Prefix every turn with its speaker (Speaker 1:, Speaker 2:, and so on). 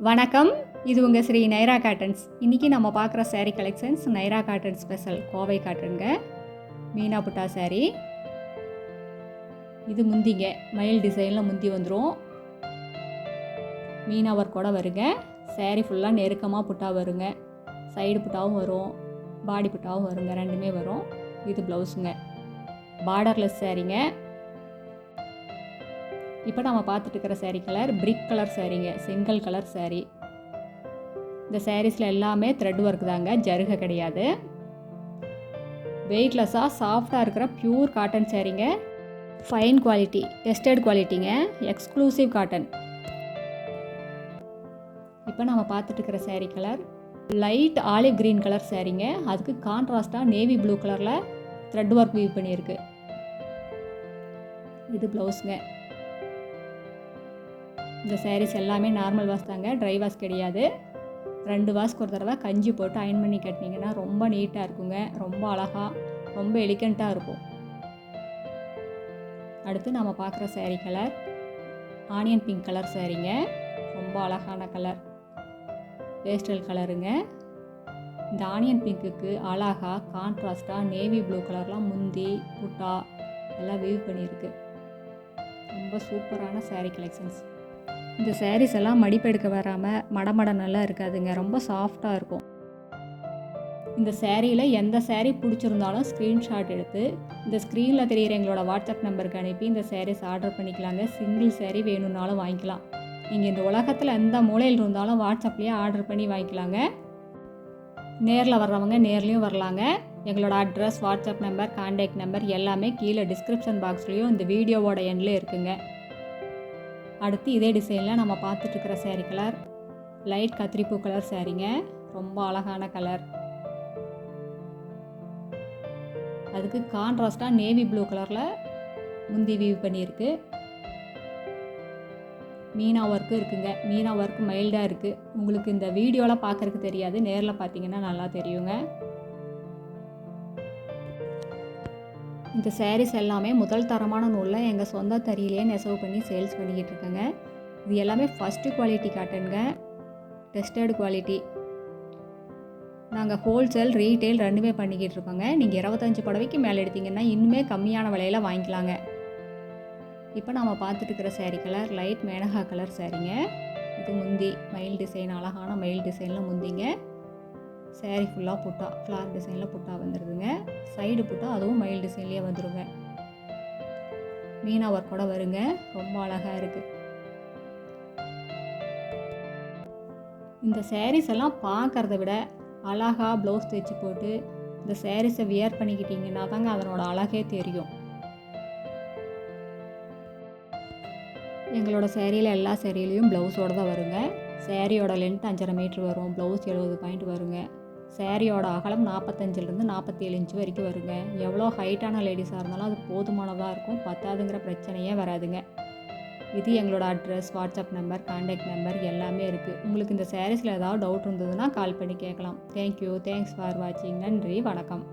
Speaker 1: வணக்கம், இது உங்கள் ஸ்ரீ நைரா காட்டன்ஸ். இன்றைக்கி நம்ம பார்க்குற sari collections Naira cotton special Kovai காட்டனுங்க. மீனா புட்டா சாரீ. இது முந்திங்க மயில் டிசைனில் முந்தி வந்துடும். மீனா ஒர்க்கோட வருங்க. சாரீ ஃபுல்லாக நெருக்கமாக புட்டா வருங்க. சைடு புட்டாவும் வரும், பாடி புட்டாவும் வருங்க, ரெண்டுமே வரும். இது ப்ளவுஸுங்க. பார்டர்லெஸ் சாரீங்க. இப்போ நம்ம பார்த்துட்டு இருக்கிற சாரீ கலர் பிரிக் கலர் சாரீங்க, செங்கல் கலர் சாரீ. இந்த சாரீஸில் எல்லாமே த்ரெட் ஒர்க் தாங்க, ஜருகை கிடையாது. வெயிட்லெஸ்ஸாக சாஃப்டாக இருக்கிற பியூர் காட்டன் சாரீங்க. ஃபைன் குவாலிட்டி, டெஸ்டட் குவாலிட்டிங்க, எக்ஸ்க்ளூசிவ் காட்டன். இப்போ நம்ம பார்த்துட்டு இருக்கிற sari colour light olive green colour சாரீங்க. அதுக்கு கான்ட்ராஸ்டாக நேவி ப்ளூ கலரில் த்ரெட் ஒர்க் வீவ் பண்ணியிருக்கு. இது ப்ளவுஸுங்க. இந்த சாரீஸ் எல்லாமே நார்மல் வாஷ் தாங்க, ட்ரை வாஷ் கிடையாது. 2 வாஷ்க்கு ஒரு தடவை கஞ்சி போட்டு அயன் பண்ணி கட்டினீங்கன்னா ரொம்ப நீட்டாக இருக்குங்க. ரொம்ப அழகாக, ரொம்ப எலிகண்ட்டாக இருக்கும். அடுத்து நம்ம பார்க்குற sari colour onion pink colour சாரீங்க. ரொம்ப அழகான கலர், பேஸ்டல் கலருங்க. இந்த ஆனியன் பிங்க்குக்கு அழகாக கான்ட்ராஸ்டாக நேவி ப்ளூ கலர்லாம் முந்தி புட்டா எல்லாம் வீவ் பண்ணியிருக்கு. ரொம்ப சூப்பரான சாரீ கலெக்ஷன்ஸ். இந்த சாரீஸ் எல்லாம் மடிப்பெடுக்க வராமல் மடமட நல்லா இருக்காதுங்க, ரொம்ப சாஃப்டாக இருக்கும். இந்த சாரியில் எந்த சாரீ பிடிச்சிருந்தாலும் ஸ்க்ரீன்ஷாட் எடுத்து இந்த ஸ்க்ரீனில் தெரிகிற எங்களோட வாட்ஸ்அப் நம்பருக்கு அனுப்பி இந்த சாரீஸ் ஆர்டர் பண்ணிக்கலாங்க. சிங்கிள் சாரீ வேணும்னாலும் வாங்கிக்கலாம். நீங்கள் இந்த உலகத்தில் எந்த மூலையில் இருந்தாலும் வாட்ஸ்அப்லேயே ஆர்டர் பண்ணி வாங்கிக்கலாங்க. நேரில் வர்றவங்க நேர்லேயும் வரலாங்க. எங்களோட address, WhatsApp number, contact number எல்லாமே கீழே டிஸ்கிரிப்ஷன் பாக்ஸ்லேயும் இந்த வீடியோவோட எண்ட்லேயே இருக்குங்க. அடுத்து இதே டிசைனில் நம்ம பார்த்துட்ருக்கிற சாரீ கலர் லைட் கத்திரிப்பூ கலர் சாரீங்க. ரொம்ப அழகான கலர். அதுக்கு கான்ட்ராஸ்டாக நேவி ப்ளூ கலரில் முந்தி வீவ் பண்ணியிருக்கு. மீனா ஒர்க்கு இருக்குங்க. மீனா ஒர்க் மைல்டாக இருக்குது. உங்களுக்கு இந்த வீடியோவில் பார்க்குறதுக்கு தெரியாது, நேரில் பார்த்தீங்கன்னா நல்லா தெரியுங்க. இந்த சாரீஸ் எல்லாமே முதல் தரமான நூலில் எங்கள் சொந்த தறியிலேயே நெசவு பண்ணி சேல்ஸ் பண்ணிக்கிட்டு இருக்கேங்க. இது எல்லாமே ஃபஸ்ட்டு குவாலிட்டி காட்டனுங்க, டெஸ்டட் குவாலிட்டி. நாங்கள் ஹோல்சேல், ரீட்டெயில் ரெண்டுமே பண்ணிக்கிட்டு இருக்கோங்க. நீங்கள் 25 புடவைக்கு மேலே எடுத்திங்கன்னா இன்னுமே கம்மியான விலையில் வாங்கிக்கலாங்க. இப்போ நம்ம பார்த்துட்டு இருக்கிற sari colour light Menaka colour சாரீங்க. இது முந்தி மயில் டிசைன், அழகான மயில் டிசைனில் முந்திங்க. சாரீ ஃபுல்லாக புட்டா, ஃப்ளார் டிசைனில் புட்டா வந்துடுதுங்க. சைடு புட்டா அதுவும் மயில் டிசைன்லேயே வந்துடுங்க. மீனா ஒர்க்கோட வருங்க. ரொம்ப அழகாக இருக்குது. இந்த சாரீஸ் எல்லாம் பார்க்குறத விட அழகாக ப்ளவுஸ் தைச்சி போட்டு இந்த சாரீஸை வியர் பண்ணிக்கிட்டிங்கன்னா தாங்க அதனோட அழகே தெரியும். எங்களோட சாரியில் எல்லா சாரியிலையும் ப்ளவுஸோடு தான் வருங்க. சாரியோட லென்த் 5.5 மீட்டர் வரும். ப்ளவுஸ் 70 பாயிண்ட் வருங்க. சாரியோட அகலம் 45லேருந்து 47 இன்ச் வரைக்கும் வருங்க. எவ்வளோ ஹைட்டான லேடிஸாக இருந்தாலும் அது போதுமானதாக இருக்கும், பத்தாதுங்கிற பிரச்சனையே வராதுங்க. இது எங்களோட address, WhatsApp number, contact number எல்லாமே இருக்குது. உங்களுக்கு இந்த சாரீஸில் ஏதாவது டவுட் இருந்ததுன்னா கால் பண்ணி கேட்கலாம். தேங்க்யூ, தேங்க்ஸ் ஃபார் வாட்சிங். நன்றி, வணக்கம்.